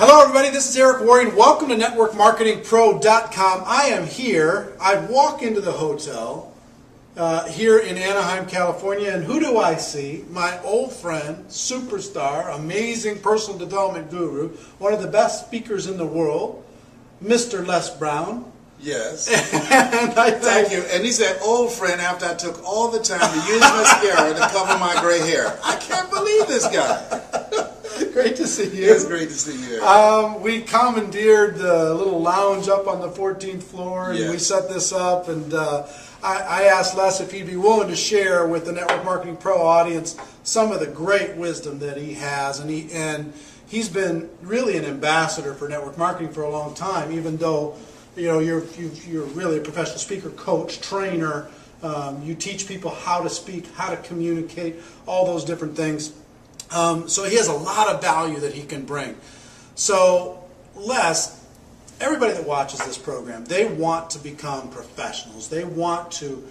Hello everybody, this is Eric Worre. Welcome to NetworkMarketingPro.com. I am here. I walk into the hotel here in Anaheim, California, and who do I see? My old friend, superstar, amazing personal development guru, one of the best speakers in the world, Mr. Les Brown. Yes. And Thank you. And he's that old friend after I took all the time to use mascara to cover my gray hair. I can't believe this guy. Great to see you. It's great to see you. We commandeered the little lounge up on the 14th floor, and we set this up. And I asked Les if he'd be willing to share with the Network Marketing Pro audience some of the great wisdom that he has. And he's been really an ambassador for network marketing for a long time, even though you're really a professional speaker, coach, trainer. You teach people how to speak, how to communicate, all those different things. So he has a lot of value that he can bring. So Les, everybody that watches this program, they want to become professionals. They want to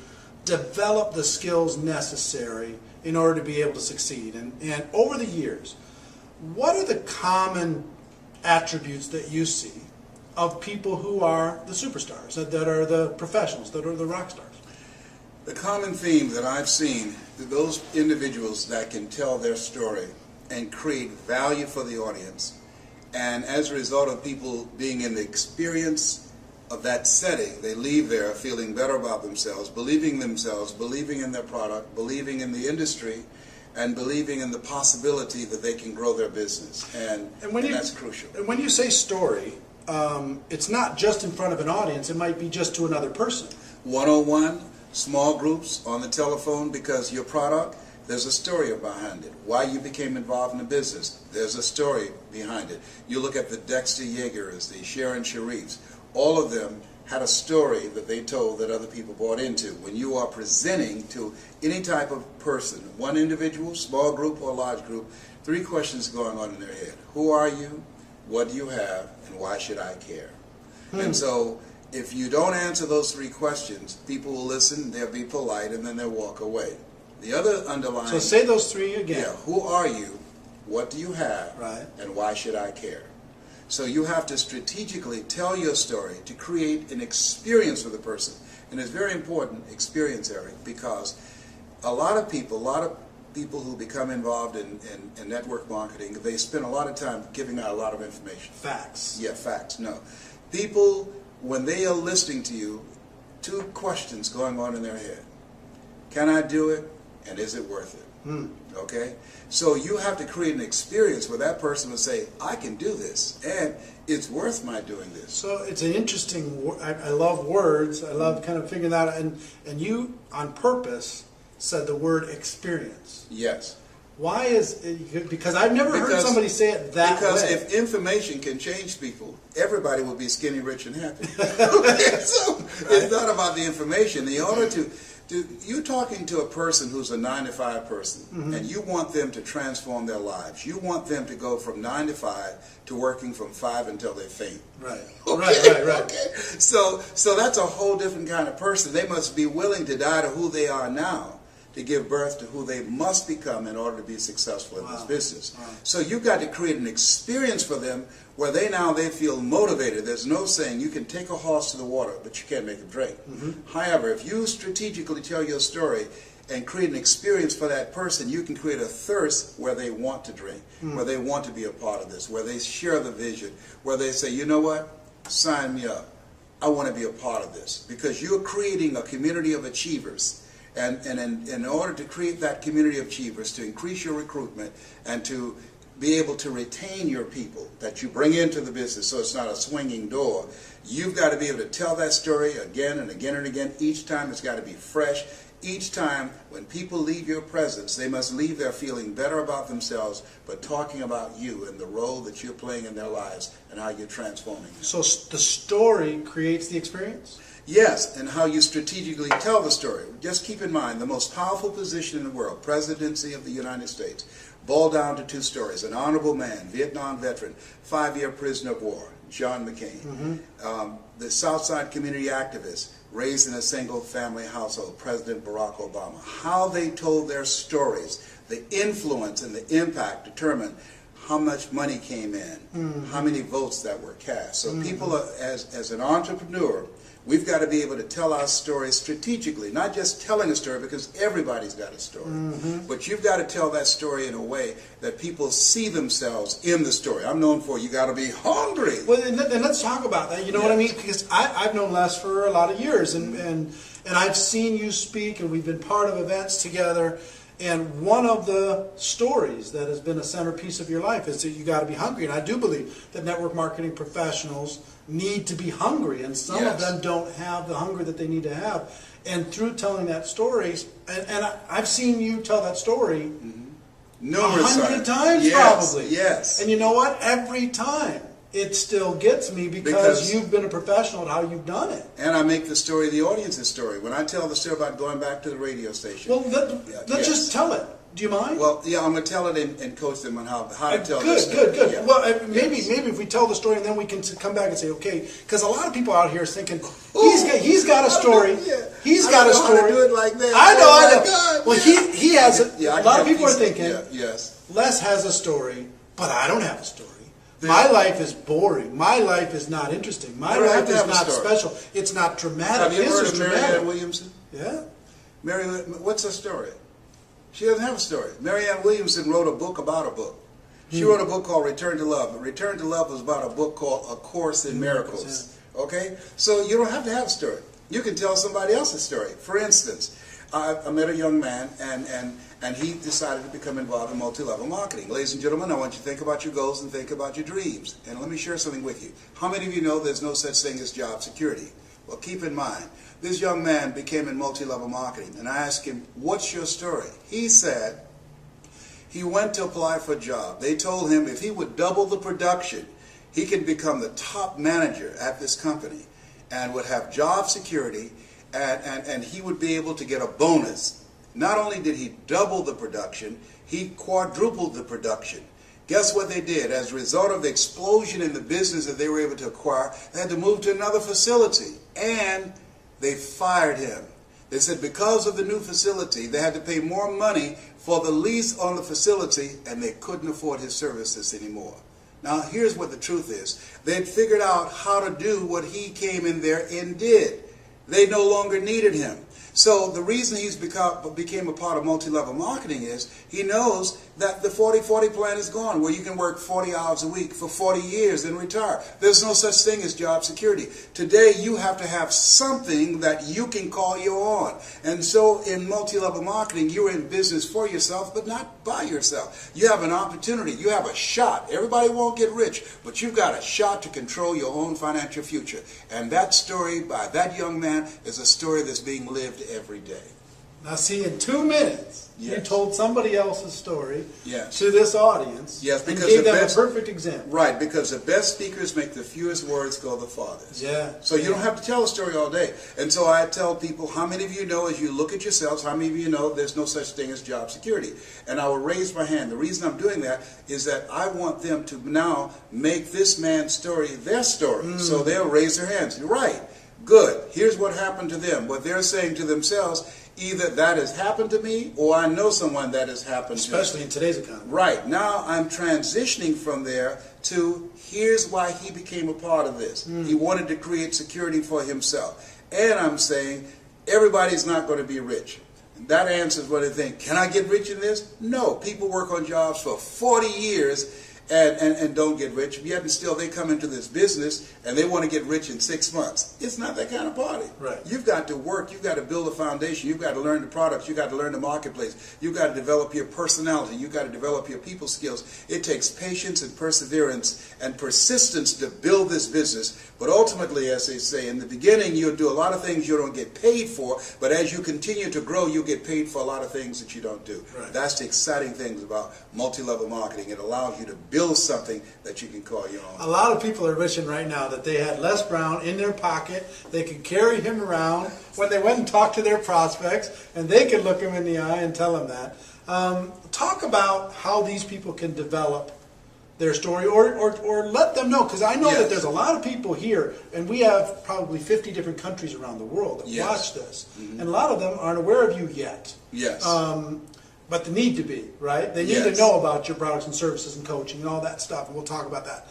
develop the skills necessary in order to be able to succeed. And over the years, what are the common attributes that you see of people who are the superstars, that are the professionals, that are the rock stars? The common theme that I've seen, those individuals that can tell their story and create value for the audience, and as a result of people being in the experience of that setting, they leave there feeling better about themselves, believing in their product, believing in the industry, and believing in the possibility that they can grow their business. And that's crucial. And when you say story, it's not just in front of an audience, it might be just to another person. One-on-one, small groups, on the telephone, because your product, there's a story behind it. Why you became involved in the business, there's a story behind it. You look at the Dexter Yeagers, the Sharon Sharifs, all of them had a story that they told that other people bought into. When you are presenting to any type of person, one individual, small group or large group, three questions going on in their head. Who are you? What do you have? And why should I care? And so if you don't answer those three questions, people will listen, they'll be polite, and then they'll walk away. The other underlying... So say those three again. Yeah, who are you? What do you have? Right. And why should I care? So you have to strategically tell your story to create an experience for the person. And it's very important, experience, Eric, because a lot of people who become involved in network marketing, they spend a lot of time giving out a lot of information. Facts. Yeah, facts. No. People, when they are listening to you, two questions going on in their head. Can I do it? And is it worth it? Okay? So you have to create an experience where that person will say, I can do this, and it's worth my doing this. So it's an interesting, I love words, I love kind of figuring that out, and you, on purpose, said the word experience. Yes. Why is it, because I've never heard somebody say it that way. Because if information can change people, everybody will be skinny, rich, and happy. Okay, so it's not about the information. In order to you're talking to a person who's a 9-to-5 person, and you want them to transform their lives. You want them to go from 9 to 5 to working from 5 until they faint. Right. Okay? Right. Okay. So that's a whole different kind of person. They must be willing to die to who they are now to give birth to who they must become in order to be successful in this business. Wow. So you've got to create an experience for them where they feel motivated. There's no saying you can take a horse to the water, but you can't make him drink. However, if you strategically tell your story and create an experience for that person, you can create a thirst where they want to drink, where they want to be a part of this, where they share the vision, where they say, you know what, sign me up. I want to be a part of this. Because you're creating a community of achievers. And in order to create that community of achievers, to increase your recruitment and to be able to retain your people that you bring into the business so it's not a swinging door, you've got to be able to tell that story again and again and again. Each time it's got to be fresh. Each time when people leave your presence, they must leave there feeling better about themselves, but talking about you and the role that you're playing in their lives and how you're transforming them. So the story creates the experience? Yes, and how you strategically tell the story. Just keep in mind, the most powerful position in the world, presidency of the United States, boiled down to two stories. An honorable man, Vietnam veteran, 5-year prisoner of war, John McCain. The Southside community activist, raised in a single family household, President Barack Obama. How they told their stories, the influence and the impact determined how much money came in, how many votes that were cast. So people, are, as an entrepreneur, we've got to be able to tell our story strategically, not just telling a story, because everybody's got a story. But you've got to tell that story in a way that people see themselves in the story. I'm known for you got to be hungry. Well, and let's talk about that. You know what I mean? Because I've known Les for a lot of years, and I've seen you speak, and we've been part of events together. And one of the stories that has been a centerpiece of your life is that you got to be hungry. And I do believe that network marketing professionals need to be hungry, and some of them don't have the hunger that they need to have. And through telling that story, and I've seen you tell that story numerous 100 times probably. Yes. And you know what? Every time it still gets me because you've been a professional at how you've done it. And I make the story the audience's story. When I tell the story about going back to the radio station. Well, let's just tell it. Do you mind? Well, yeah, I'm going to tell it and coach them on how to tell good, this story. Good. Yeah. Well, maybe if we tell the story and then we can come back and say, okay, because a lot of people out here are thinking, he's got a story. He's got a story. I don't know how to do it like that. I know. God, well, he has a lot of people are thinking, yes. Les has a story, but I don't have a story. My life is boring. My life is not interesting. My life is not special. It's not dramatic. Have you heard of Marianne Williamson? Yeah. What's her story? She doesn't have a story. Marianne Williamson wrote a book about a book. She wrote a book called Return to Love. And Return to Love was about a book called A Course in Miracles. Okay? So you don't have to have a story. You can tell somebody else's story. For instance, I met a young man, and he decided to become involved in multi-level marketing. Ladies and gentlemen, I want you to think about your goals and think about your dreams. And let me share something with you. How many of you know there's no such thing as job security? Well, keep in mind, this young man became in multi-level marketing, and I asked him, what's your story? He said he went to apply for a job. They told him if he would double the production, he could become the top manager at this company and would have job security, and he would be able to get a bonus. Not only did he double the production, he quadrupled the production. Guess what they did? As a result of the explosion in the business that they were able to acquire, they had to move to another facility, and they fired him. They said because of the new facility, they had to pay more money for the lease on the facility, and they couldn't afford his services anymore. Now, here's what the truth is. They'd figured out how to do what he came in there and did. They no longer needed him. So the reason he's became a part of multi-level marketing is he knows that the 40-40 plan is gone, where you can work 40 hours a week for 40 years and retire. There's no such thing as job security. Today you have to have something that you can call your own. And so in multi-level marketing, you're in business for yourself, but not by yourself. You have an opportunity. You have a shot. Everybody won't get rich, but you've got a shot to control your own financial future. And that story by that young man is a story that's being lived every day. Now see, in 2 minutes, you told somebody else's story to this audience and because gave them a perfect example. Right, because the best speakers make the fewest words go the farthest. Yeah. So you don't have to tell a story all day. And so I tell people, how many of you know, as you look at yourselves, how many of you know there's no such thing as job security? And I will raise my hand. The reason I'm doing that is that I want them to now make this man's story their story. So they'll raise their hands. You're right. Good. Here's what happened to them. What they're saying to themselves, either that has happened to me or I know someone that has happened to me. Especially in today's economy. Right. Now I'm transitioning from there to here's why he became a part of this. He wanted to create security for himself. And I'm saying everybody's not going to be rich. And that answers what they think. Can I get rich in this? No. People work on jobs for 40 years and don't get rich, yet and still they come into this business and they want to get rich in 6 months. It's not that kind of party. Right. You've got to work. You've got to build a foundation. You've got to learn the products. You've got to learn the marketplace. You've got to develop your personality. You've got to develop your people skills. It takes patience and perseverance and persistence to build this business. But ultimately, as they say, in the beginning, you'll do a lot of things you don't get paid for, but as you continue to grow, you'll get paid for a lot of things that you don't do. Right. That's the exciting things about multi-level marketing. It allows you to build something that you can call your own. A lot of people are wishing right now that they had Les Brown in their pocket. They could carry him around when they went and talked to their prospects, and they could look him in the eye and tell him that. Talk about how these people can develop their story, or let them know, because I know that there's a lot of people here, and we have probably 50 different countries around the world that watch this, and a lot of them aren't aware of you yet. Yes. but they need to be, right? They need to know about your products and services and coaching and all that stuff, and we'll talk about that.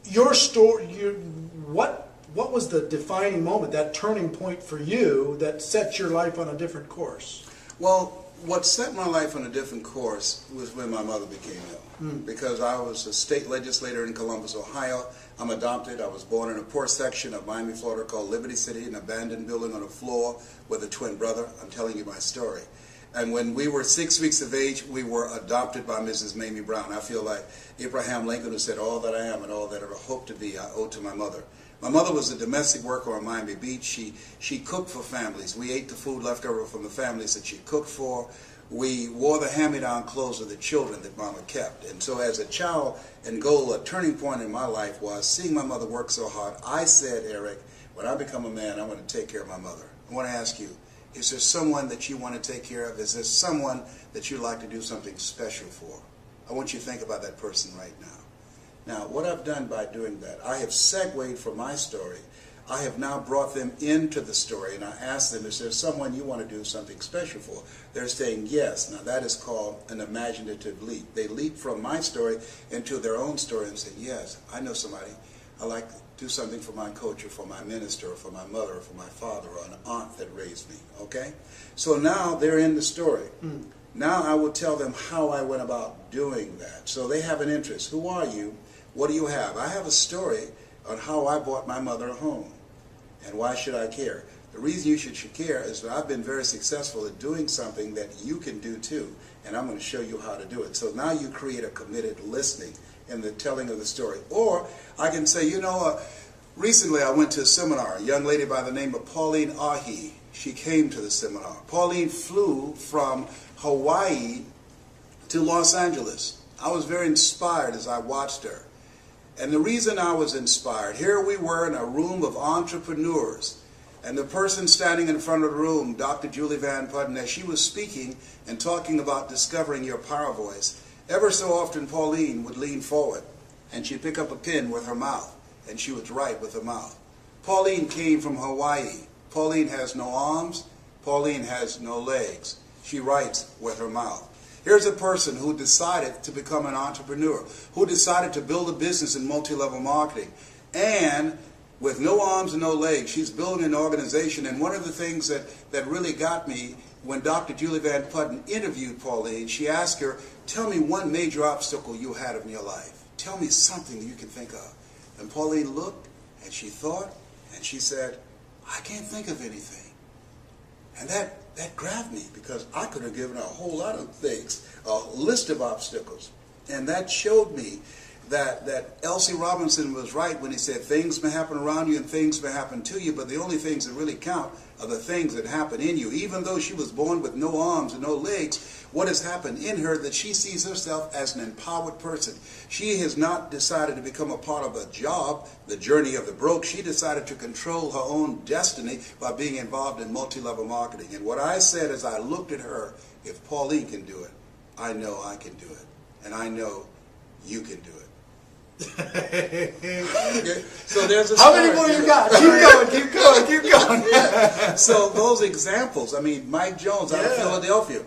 Your story, what was the defining moment, that turning point for you that set your life on a different course? Well, what set my life on a different course was when my mother became ill. Because I was a state legislator in Columbus, Ohio. I'm adopted. I was born in a poor section of Miami, Florida called Liberty City, an abandoned building on a floor with a twin brother. I'm telling you my story. And when we were 6 weeks of age, we were adopted by Mrs. Mamie Brown. I feel like Abraham Lincoln, who said, all that I am and all that I hope to be, I owe to my mother. My mother was a domestic worker on Miami Beach. She cooked for families. We ate the food left over from the families that she cooked for. We wore the hand-me-down clothes of the children that Mama kept. And so as a child and goal, a turning point in my life was seeing my mother work so hard. I said, Eric, when I become a man, I want to take care of my mother. I want to ask you, is there someone that you want to take care of? Is there someone that you'd like to do something special for? I want you to think about that person right now. Now, what I've done by doing that, I have segued from my story. I have now brought them into the story, and I asked them, is there someone you want to do something special for? They're saying yes. Now, that is called an imaginative leap. They leap from my story into their own story and say, yes, I know somebody. I like to do something for my coach or for my minister or for my mother or for my father or an aunt that raised me, okay? So now they're in the story. Now I will tell them how I went about doing that. So they have an interest. Who are you? What do you have? I have a story on how I bought my mother a home. And why should I care? The reason you should care is that I've been very successful at doing something that you can do too. And I'm going to show you how to do it. So now you create a committed listening in the telling of the story. Or I can say, you know, recently I went to a seminar. A young lady by the name of Pauline Ahi. She came to the seminar. Pauline flew from Hawaii to Los Angeles. I was very inspired as I watched her. And the reason I was inspired, here we were in a room of entrepreneurs, and the person standing in front of the room, Dr. Julie Van Putten, as she was speaking and talking about discovering your power voice, ever so often Pauline would lean forward, and she'd pick up a pen with her mouth, and she would write with her mouth. Pauline came from Hawaii. Pauline has no arms. Pauline has no legs. She writes with her mouth. Here's a person who decided to become an entrepreneur, who decided to build a business in multi-level marketing. And with no arms and no legs, she's building an organization. And one of the things that really got me, when Dr. Julie Van Putten interviewed Pauline, she asked her, tell me one major obstacle you had in your life. Tell me something that you can think of. And Pauline looked, and she thought, and she said, I can't think of anything. And that grabbed me, because I could have given her a whole lot of things, a list of obstacles. And that showed me that L.C. Robinson was right when he said things may happen around you and things may happen to you, but the only things that really count are the things that happen in you. Even though she was born with no arms and no legs, what has happened in her that she sees herself as an empowered person. She has not decided to become a part of a job, the journey of the broke. She decided to control her own destiny by being involved in multi-level marketing. And what I said as I looked at her, if Pauline can do it, I know I can do it. And I know you can do it. Okay. So there's a How many more you got? Keep going. Yeah. So those examples, I mean, Mike Jones out of Philadelphia.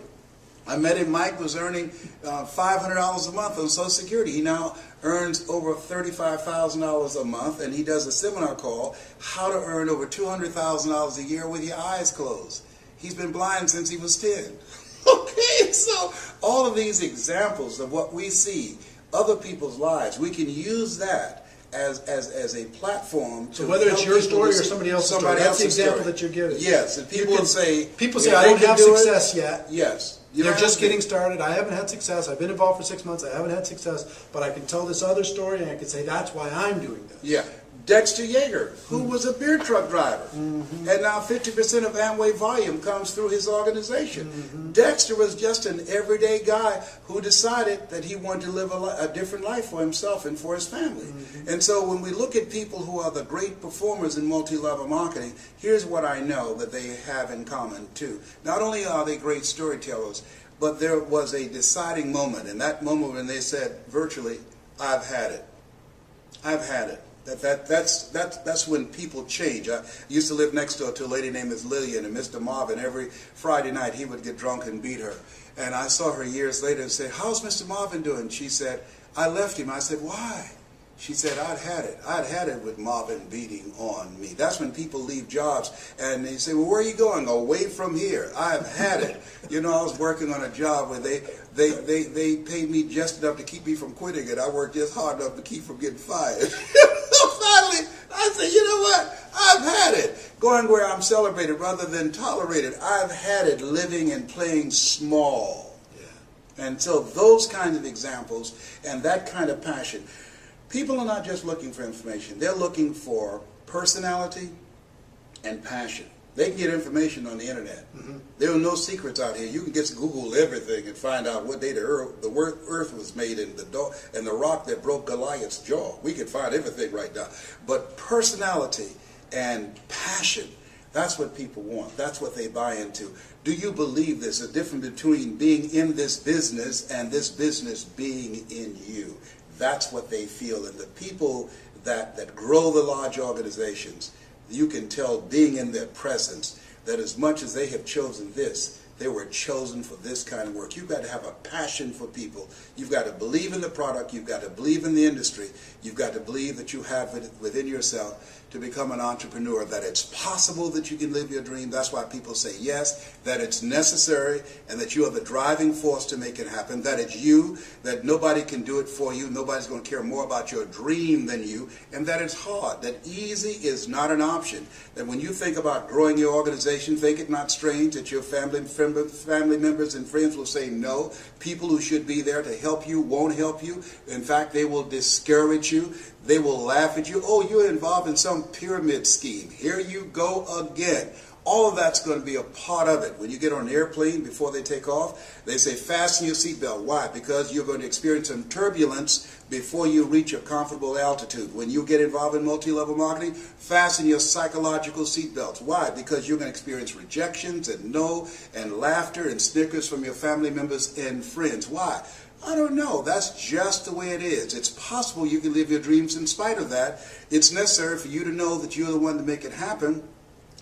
I met him. Mike was earning $500 a month on Social Security. He now earns over $35,000 a month, and he does a seminar called How to Earn Over $200,000 a Year with Your Eyes Closed. He's been blind since he was 10. Okay, so all of these examples of what we see, other people's lives, we can use that as a platform to, so whether it's your story or somebody else's story, that's the example that you're giving. Yes, and people say I don't have success yet. Yes. They're just getting started. I haven't had success. I've been involved for 6 months. I haven't had success, but I can tell this other story, and I can say that's why I'm doing this. Yeah. Dexter Yeager, who was a beer truck driver, and now 50% of Amway volume comes through his organization. Dexter was just an everyday guy who decided that he wanted to live a different life for himself and for his family. And so when we look at people who are the great performers in multi-level marketing, here's what I know that they have in common too. Not only are they great storytellers, but there was a deciding moment, and that moment when they said virtually, I've had it. I've had it. That's when people change. I used to live next door to a lady named Lillian, and Mr. Marvin, every Friday night he would get drunk and beat her. And I saw her years later and said, "How's Mr. Marvin doing?" She said, "I left him." I said, "Why?" She said, I'd had it with Marvin beating on me. That's when people leave jobs and they say, "Well, where are you going?" "Away from here. I've had it." You know, I was working on a job where they paid me just enough to keep me from quitting it. I worked just hard enough to keep from getting fired. So finally, I said, "You know what? I've had it." Going where I'm celebrated rather than tolerated. I've had it living and playing small. Yeah. And so those kinds of examples and that kind of passion. People are not just looking for information. They're looking for personality and passion. They can get information on the internet. Mm-hmm. There are no secrets out here. You can just Google everything and find out what day the earth was made and the rock that broke Goliath's jaw. We can find everything right now. But personality and passion, that's what people want. That's what they buy into. Do you believe there's a difference between being in this business and this business being in you? That's what they feel. And the people that grow the large organizations, you can tell being in their presence that as much as they have chosen this, they were chosen for this kind of work. You've got to have a passion for people. You've got to believe in the product. You've got to believe in the industry. You've got to believe that you have it within yourself to become an entrepreneur, that it's possible that you can live your dream. That's why people say yes, that it's necessary, and that you are the driving force to make it happen, that it's you, that nobody can do it for you, nobody's going to care more about your dream than you, and that it's hard, that easy is not an option. That when you think about growing your organization, think it not strange that your family members and friends will say no. People who should be there to help you won't help you. In fact, they will discourage you. They will laugh at you. "Oh, you're involved in some pyramid scheme. Here you go again." All of that's going to be a part of it. When you get on an airplane before they take off, they say fasten your seatbelt. Why? Because you're going to experience some turbulence before you reach a comfortable altitude. When you get involved in multi-level marketing, fasten your psychological seatbelts. Why? Because you're going to experience rejections and no and laughter and snickers from your family members and friends. Why? I don't know. That's just the way it is. It's possible you can live your dreams in spite of that. It's necessary for you to know that you're the one to make it happen,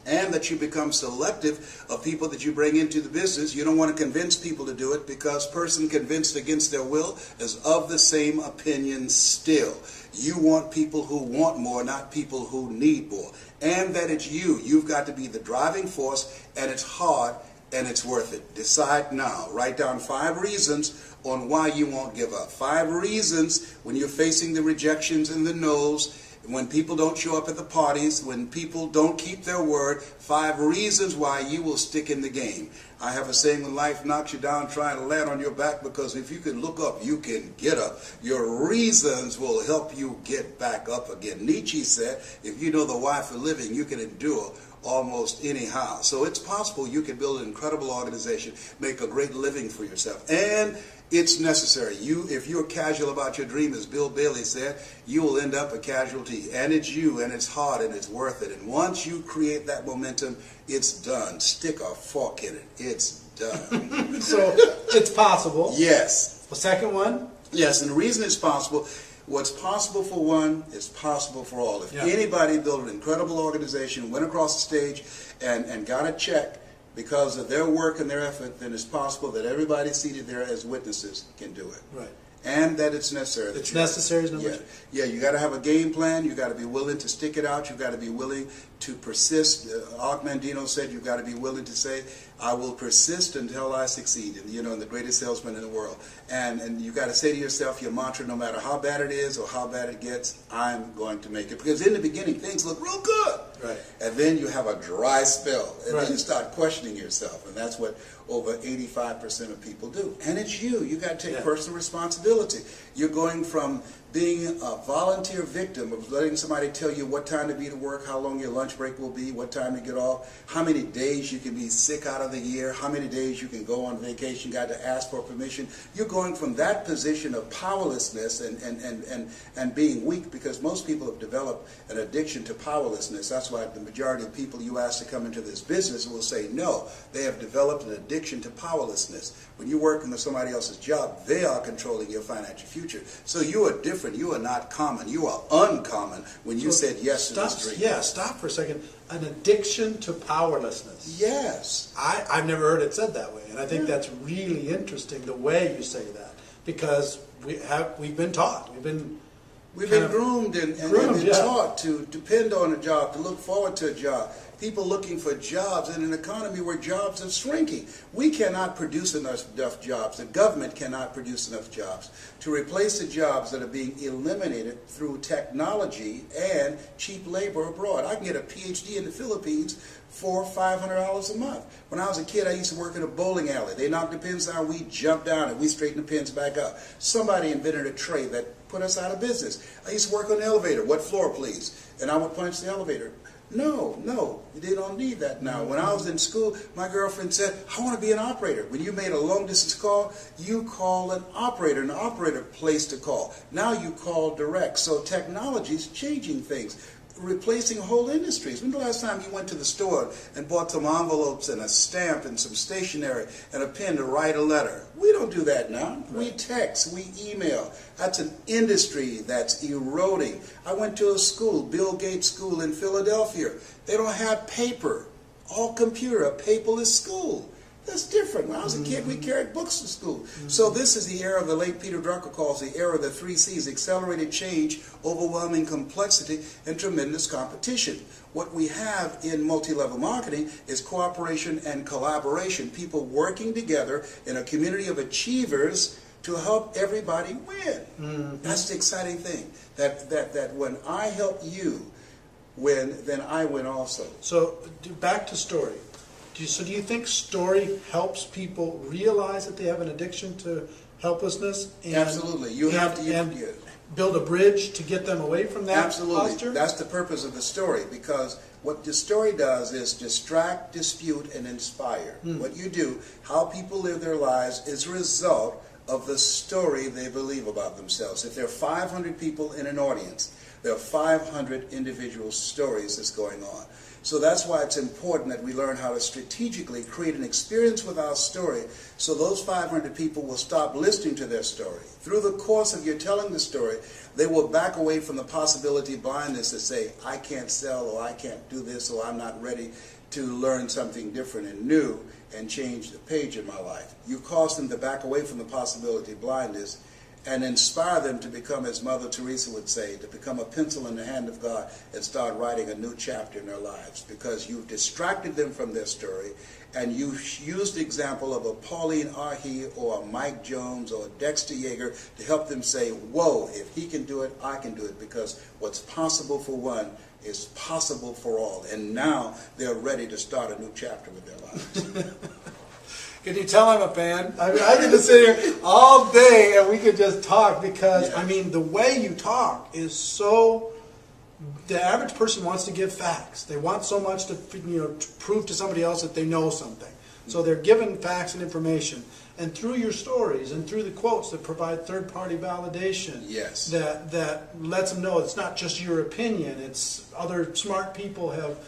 and that you become selective of people that you bring into the business. You don't want to convince people to do it, because person convinced against their will is of the same opinion still. You want people who want more, not people who need more. And that it's you. You've got to be the driving force, and it's hard, and it's worth it. Decide now. Write down 5 reasons on why you won't give up. 5 reasons when you're facing the rejections and the no's, when people don't show up at the parties, when people don't keep their word. 5 reasons why you will stick in the game. I have a saying, when life knocks you down, try to land on your back, because if you can look up, you can get up. Your reasons will help you get back up again. Nietzsche said, if you know the why for living, you can endure almost anyhow. So it's possible you can build an incredible organization, make a great living for yourself. And it's necessary. If you're casual about your dream, as Bill Bailey said, you will end up a casualty. And it's you, and it's hard, and it's worth it. And once you create that momentum, it's done. Stick a fork in it. It's done. So it's possible. Yes. The second one? Yes, and the reason it's possible, what's possible for one is possible for all. If anybody built an incredible organization, went across the stage, and got a check because of their work and their effort, then it's possible that everybody seated there as witnesses can do it. Right. And that it's necessary. It's necessary is number 2. Yeah, you got to have a game plan. You got to be willing to stick it out. You got to be willing to persist. Og Mandino said you've got to be willing to say, I will persist until I succeed. And, you know, the greatest salesman in the world. And you got to say to yourself your mantra, no matter how bad it is or how bad it gets, I'm going to make it. Because in the beginning, things look real good. Right. And then you have a dry spell. And right. then you start questioning yourself. And that's what over 85% of people do. And it's you. You got to take personal responsibility. You're going from being a volunteer victim of letting somebody tell you what time to be to work, how long your lunch break will be, what time to get off, how many days you can be sick out of the year, how many days you can go on vacation, got to ask for permission. You're going from that position of powerlessness and being weak, because most people have developed an addiction to powerlessness. That's why the majority of people you ask to come into this business will say no. They have developed an addiction to powerlessness. When you're working with somebody else's job, they are controlling your financial future. So you're a different different. You are not common. You are uncommon when you said yes to this dream. Yeah, stop for a second. An addiction to powerlessness. Yes. I've never heard it said that way, and I think that's really interesting the way you say that, because we've been taught, we've been groomed and taught to depend on a job, to look forward to a job. People looking for jobs in an economy where jobs are shrinking. We cannot produce enough jobs. The government cannot produce enough jobs to replace the jobs that are being eliminated through technology and cheap labor abroad. I can get a PhD in the Philippines for $500 a month. When I was a kid, I used to work in a bowling alley. They knocked the pins down, we jumped down, and we straightened the pins back up. Somebody invented a trade that put us out of business. I used to work on the elevator. What floor, please? And I would punch the elevator. No, they don't need that now. When I was in school, my girlfriend said, I want to be an operator. When you made a long distance call, you call an operator, and the operator placed a call. Now you call direct. So technology is changing things, replacing whole industries. When the last time you went to the store and bought some envelopes and a stamp and some stationery and a pen to write a letter? We don't do that now. Right. We text, we email. That's an industry that's eroding. I went to a school, Bill Gates School in Philadelphia. They don't have paper. All computer, a paperless school. That's different. When I was a kid, we carried books to school. So this is the era the late Peter Drucker calls the era of the 3 C's: accelerated change, overwhelming complexity, and tremendous competition. What we have in multi-level marketing is cooperation and collaboration, people working together in a community of achievers to help everybody win. That's the exciting thing, that when I help you win, then I win also. So back to story. So do you think story helps people realize that they have an addiction to helplessness? And, absolutely. You have to build a bridge to get them away from that absolutely. posture? That's the purpose of the story, because what the story does is distract, dispute, and inspire. What you do, how people live their lives, is a result of the story they believe about themselves. If there are 500 people in an audience, there are 500 individual stories that's going on. So that's why it's important that we learn how to strategically create an experience with our story, so those 500 people will stop listening to their story. Through the course of your telling the story, they will back away from the possibility of blindness to say, I can't sell, or I can't do this, or I'm not ready to learn something different and new and change the page in my life. You cause them to back away from the possibility of blindness and inspire them to become, as Mother Teresa would say, to become a pencil in the hand of God and start writing a new chapter in their lives, because you've distracted them from their story, and you used the example of a Pauline Arhe or a Mike Jones or a Dexter Yeager to help them say, whoa, if he can do it, I can do it, because what's possible for one is possible for all. And now they're ready to start a new chapter with their lives. Can you tell I'm a fan? I mean, I could just sit here all day and we could just talk, because, I mean, the way you talk is so... The average person wants to give facts. They want so much to, to prove to somebody else that they know something. So they're given facts and information. And through your stories and through the quotes that provide third-party validation, that lets them know it's not just your opinion. It's other smart people have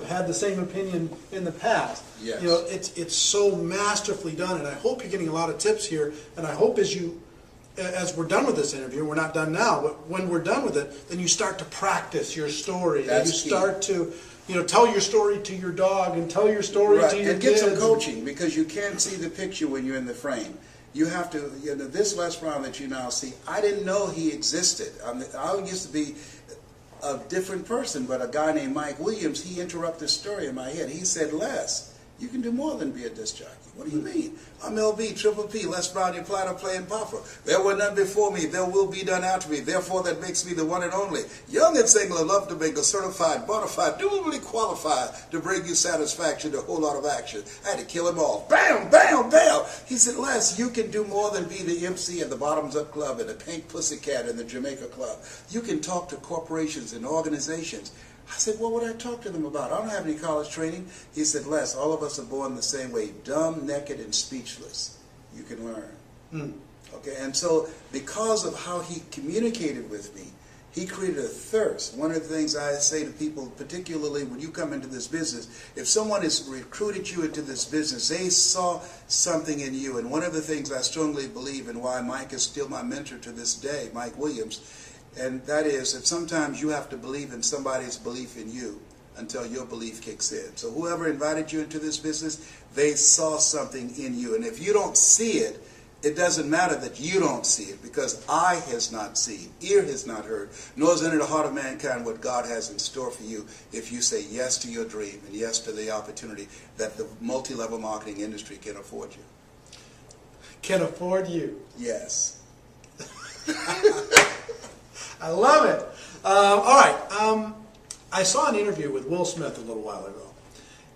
had the same opinion in the past. Yes. It's so masterfully done, and I hope you're getting a lot of tips here. And I hope as we're done with this interview, we're not done now, but when we're done with it, then you start to practice your story. That's you start to tell your story to your dog and tell your story to your and kids. Get some coaching, because you can't see the picture when you're in the frame. You have to, this Les Brown that you now see, I didn't know he existed. I used to be a different person, but a guy named Mike Williams, he interrupted the story in my head. He said, Les, you can do more than be a disc jockey. What do you mean? I'm LB, Triple P, Les Brown, your platter playing popper. There were none before me, there will be none after me. Therefore, that makes me the one and only. Young and single, love to mingle, certified, bona fide, duly qualified to bring you satisfaction, a whole lot of action. I had to kill him off. Bam, bam, bam. He said, Les, you can do more than be the MC at the Bottoms Up Club and the Pink Pussycat and the Jamaica Club. You can talk to corporations and organizations. I said, what would I talk to them about? I don't have any college training. He said, Les, all of us are born the same way, dumb, naked, and speechless. You can learn. Okay, and so because of how he communicated with me, He created a thirst. One of the things I say to people, particularly when you come into this business, if someone has recruited you into this business, they saw something in you. And one of the things I strongly believe, and why Mike is still my mentor to this day, Mike Williams, and that is that sometimes you have to believe in somebody's belief in you until your belief kicks in. So whoever invited you into this business, they saw something in you. And if you don't see it, it doesn't matter that you don't see it, because eye has not seen, ear has not heard, nor has entered the heart of mankind what God has in store for you if you say yes to your dream and yes to the opportunity that the multi-level marketing industry can afford you. Can afford you. Yes. I love it. All right. I saw an interview with Will Smith a little while ago,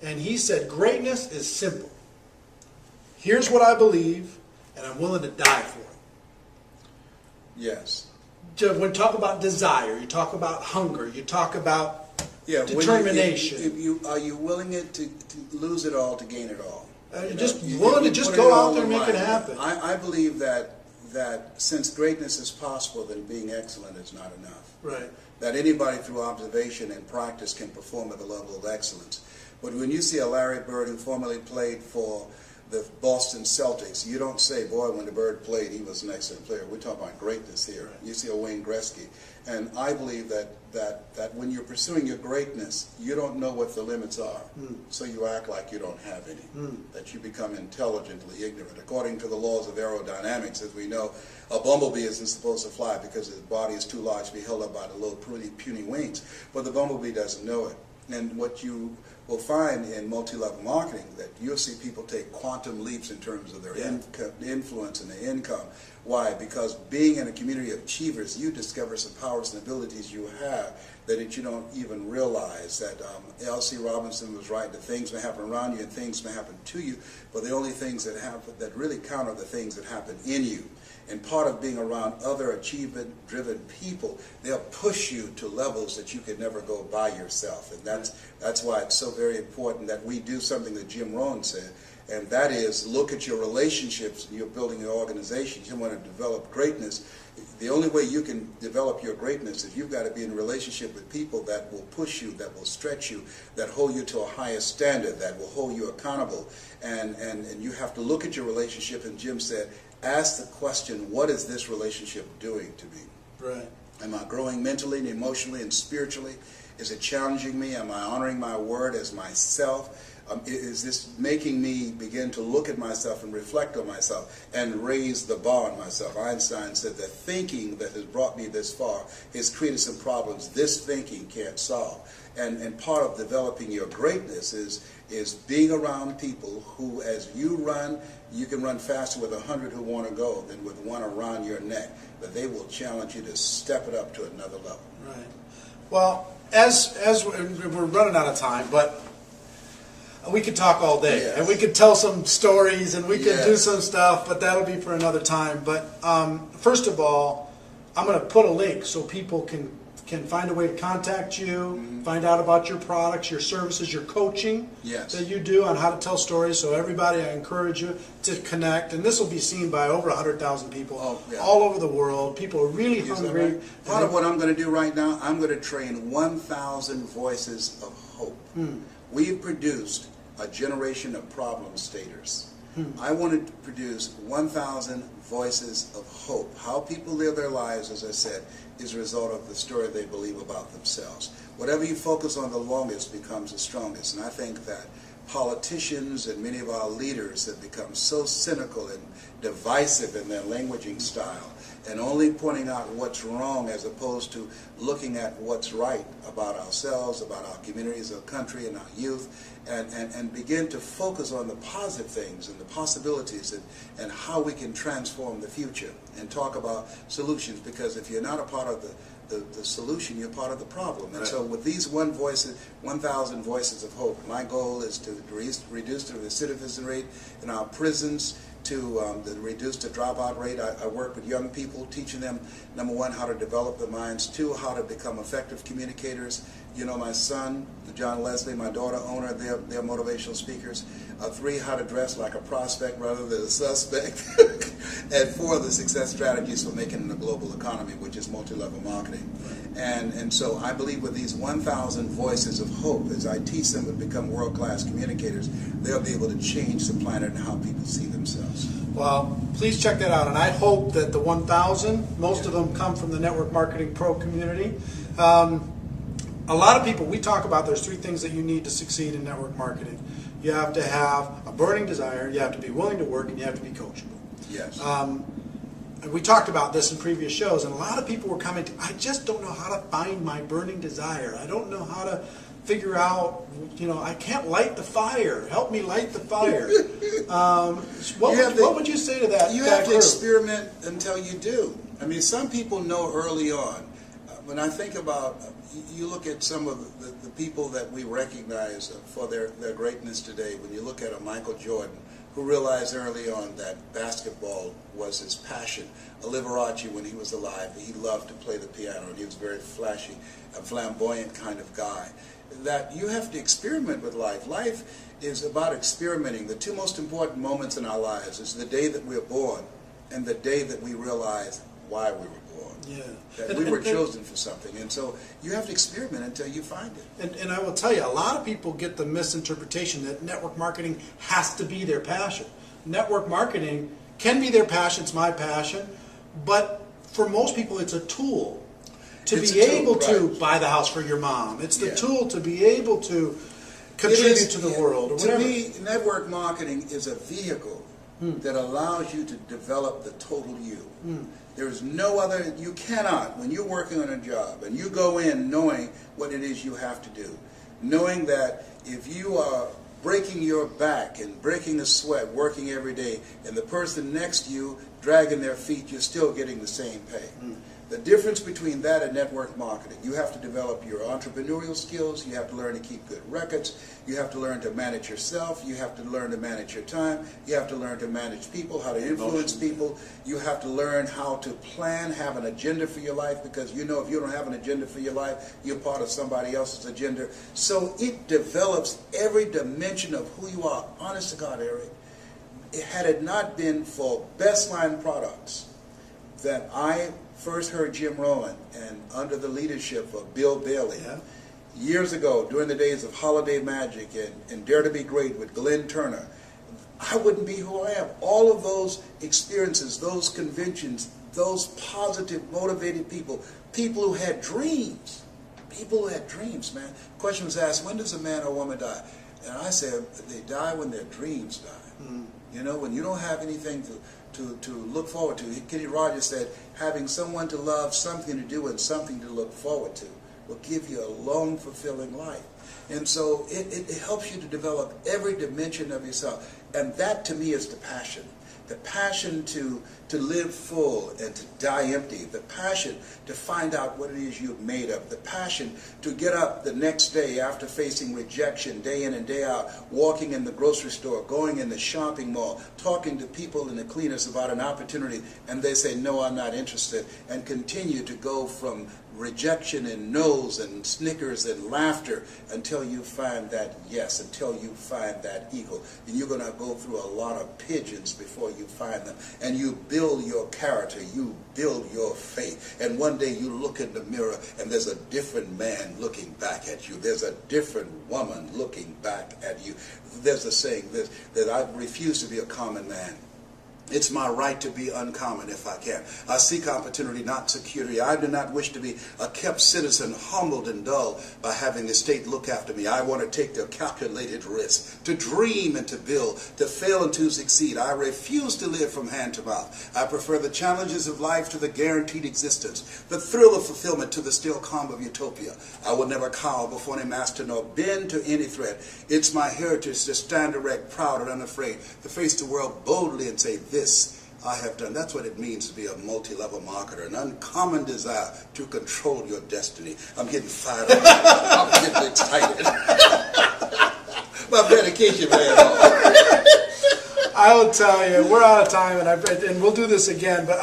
and he said, greatness is simple. Here's what I believe, and I'm willing to die for it. Yes. When you talk about desire, you talk about hunger, you talk about determination. Are you willing to lose it all to gain it all? Just willing to just go out there and make it happen. I believe that since greatness is possible, then being excellent is not enough. Right. That anybody through observation and practice can perform at the level of excellence. But when you see a Larry Bird who formerly played for the Boston Celtics, you don't say, boy, when the Bird played, he was an excellent player. We're talking about greatness here. Right. You see a Wayne Gretzky. And I believe that when you're pursuing your greatness, you don't know what the limits are. So you act like you don't have any. That you become intelligently ignorant. According to the laws of aerodynamics, as we know, a bumblebee isn't supposed to fly because his body is too large to be held up by the little puny wings. But the bumblebee doesn't know it. And what you will find in multi-level marketing, that you'll see people take quantum leaps in terms of their influence and their income. Why? Because being in a community of achievers, you discover some powers and abilities you have that you don't even realize. That L.C. Robinson was right, that things may happen around you and things may happen to you, but the only things that happen that really count are the things that happen in you. And part of being around other achievement-driven people, they'll push you to levels that you could never go by yourself. And that's why it's so very important that we do something that Jim Rohn said, and that is look at your relationships. You're building your organization. You want to develop greatness. The only way you can develop your greatness is you've got to be in a relationship with people that will push you, that will stretch you, that hold you to a higher standard, that will hold you accountable. And you have to look at your relationship, and Jim said, ask the question, what is this relationship doing to me? Right. Am I growing mentally and emotionally and spiritually? Is it challenging me? Am I honoring my word as myself? Is this making me begin to look at myself and reflect on myself and raise the bar on myself? Einstein said that thinking that has brought me this far has created some problems this thinking can't solve. And part of developing your greatness is being around people who, as you run, you can run faster with 100 who want to go than with one around your neck. But they will challenge you to step it up to another level. Right. Well, as we're running out of time, but we could talk all day, yes. and we could tell some stories, and we could yes. do some stuff, but that'll be for another time. But first of all, I'm going to put a link so people can find a way to contact you, find out about your products, your services, your coaching yes. that you do on how to tell stories. So everybody, I encourage you to connect, and this will be seen by over 100,000 people all over the world. People are really hungry. Right? Part of what I'm going to do right now, I'm going to train 1,000 voices of hope. We've produced a generation of problem staters. I wanted to produce 1,000 voices of hope. How people live their lives, as I said, is a result of the story they believe about themselves. Whatever you focus on the longest becomes the strongest. And I think that politicians and many of our leaders have become so cynical and divisive in their languaging style, and only pointing out what's wrong as opposed to looking at what's right about ourselves, about our communities, our country, and our youth, and begin to focus on the positive things and the possibilities and how we can transform the future and talk about solutions. Because if you're not a part of the solution, you're part of the problem. And so with these 1,000 voices of hope, my goal is to reduce the recidivism rate in our prisons, to reduce the dropout rate. I work with young people, teaching them, number one, how to develop their minds, two, how to become effective communicators. You know, my son, John Leslie, my daughter, owner, they're motivational speakers. Three, how to dress like a prospect rather than a suspect. and 4 of the success strategies for making it a global economy, which is multi-level marketing. And so I believe with these 1,000 voices of hope, as I teach them to become world-class communicators, they'll be able to change the planet and how people see themselves. Well, please check that out. And I hope that the 1,000, most of them come from the Network Marketing Pro community. A lot of people, we talk about there's 3 things that you need to succeed in network marketing. You have to have a burning desire, you have to be willing to work, and you have to be coachable. Yes. We talked about this in previous shows, and a lot of people were coming to, I just don't know how to find my burning desire. I don't know how to figure out, I can't light the fire. Help me light the fire. What would you say to that? You have to experiment until you do. I mean, some people know early on. When I think about, you look at some of the people that we recognize for their greatness today, when you look at a Michael Jordan, who realized early on that basketball was his passion. A Liberace, when he was alive, he loved to play the piano, and he was very flashy, a flamboyant kind of guy. That you have to experiment with life. Life is about experimenting. The 2 most important moments in our lives is the day that we're born and the day that we realize why we were born. Yeah. That we were chosen for something. And so you have to experiment until you find it. And I will tell you, a lot of people get the misinterpretation that network marketing has to be their passion. Network marketing can be their passion, it's my passion, but for most people it's a tool to be able to buy the house for your mom. It's the tool to be able to contribute to the world. Or to me, network marketing is a vehicle that allows you to develop the total you. There's no other, you cannot, when you're working on a job and you go in knowing what it is you have to do, knowing that if you are breaking your back and breaking the sweat, working every day, and the person next to you dragging their feet, you're still getting the same pay. The difference between that and network marketing, you have to develop your entrepreneurial skills, you have to learn to keep good records, you have to learn to manage yourself, you have to learn to manage your time, you have to learn to manage people, how to influence people, you have to learn how to plan, have an agenda for your life, because if you don't have an agenda for your life, you're part of somebody else's agenda. So it develops every dimension of who you are. Honest to God, Eric, had it not been for Best Line Products, that I first heard Jim Rohn, and under the leadership of Bill Bailey, years ago, during the days of Holiday Magic and Dare to Be Great with Glenn Turner, I wouldn't be who I am. All of those experiences, those conventions, those positive, motivated people, people who had dreams, man. The question was asked, when does a man or woman die? And I said, they die when their dreams die. When you don't have anything to look forward to. Kenny Rogers said, having someone to love, something to do, and something to look forward to will give you a long, fulfilling life. And so it helps you to develop every dimension of yourself. And that, to me, is the passion. The passion to live full and to die empty. The passion to find out what it is you're made of. The passion to get up the next day after facing rejection day in and day out, walking in the grocery store, going in the shopping mall, talking to people in the cleaners about an opportunity, and they say, no, I'm not interested, and continue to go from rejection and no's and snickers and laughter until you find that yes, until you find that eagle. And you're going to go through a lot of pigeons before you find them. And you build your character, you build your faith. And one day you look in the mirror and there's a different man looking back at you. There's a different woman looking back at you. There's a saying that I refuse to be a common man. It's my right to be uncommon if I can. I seek opportunity, not security. I do not wish to be a kept citizen, humbled and dull by having the state look after me. I want to take the calculated risk, to dream and to build, to fail and to succeed. I refuse to live from hand to mouth. I prefer the challenges of life to the guaranteed existence, the thrill of fulfillment to the still calm of utopia. I will never cower before any master nor bend to any threat. It's my heritage to stand erect, proud and unafraid, to face the world boldly and say, this I have done. That's what it means to be a multi-level marketer, an uncommon desire to control your destiny. I'm getting fired up. I'm getting excited. My medication, man. I will tell you, we're out of time, and we'll do this again, but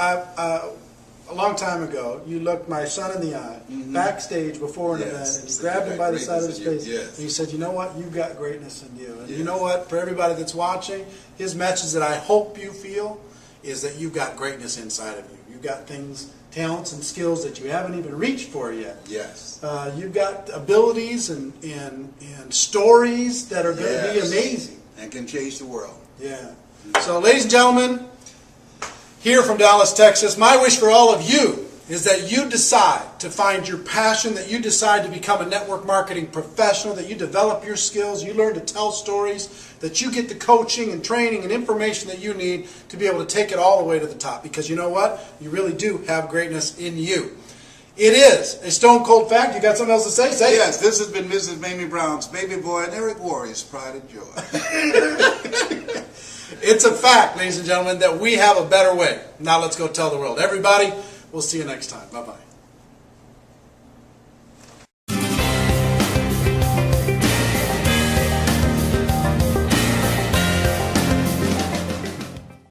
a long time ago, you looked my son in the eye, backstage before an event, and you grabbed him by the side of his face, and you said, you know what, you've got greatness in you. And you know what, for everybody that's watching, his message that I hope you feel is that you've got greatness inside of you. You've got things, talents and skills that you haven't even reached for yet. Yes. You've got abilities and stories that are going to be amazing. And can change the world. Yeah. So, ladies and gentlemen, here from Dallas, Texas, my wish for all of you is that you decide to find your passion, that you decide to become a network marketing professional, that you develop your skills, you learn to tell stories, that you get the coaching and training and information that you need to be able to take it all the way to the top. Because you know what? You really do have greatness in you. It is a stone cold fact. You got something else to say? Say it. Yes, this has been Mrs. Mamie Brown's baby boy and Eric Worre's pride and joy. It's a fact, ladies and gentlemen, that we have a better way. Now let's go tell the world. Everybody, we'll see you next time. Bye-bye.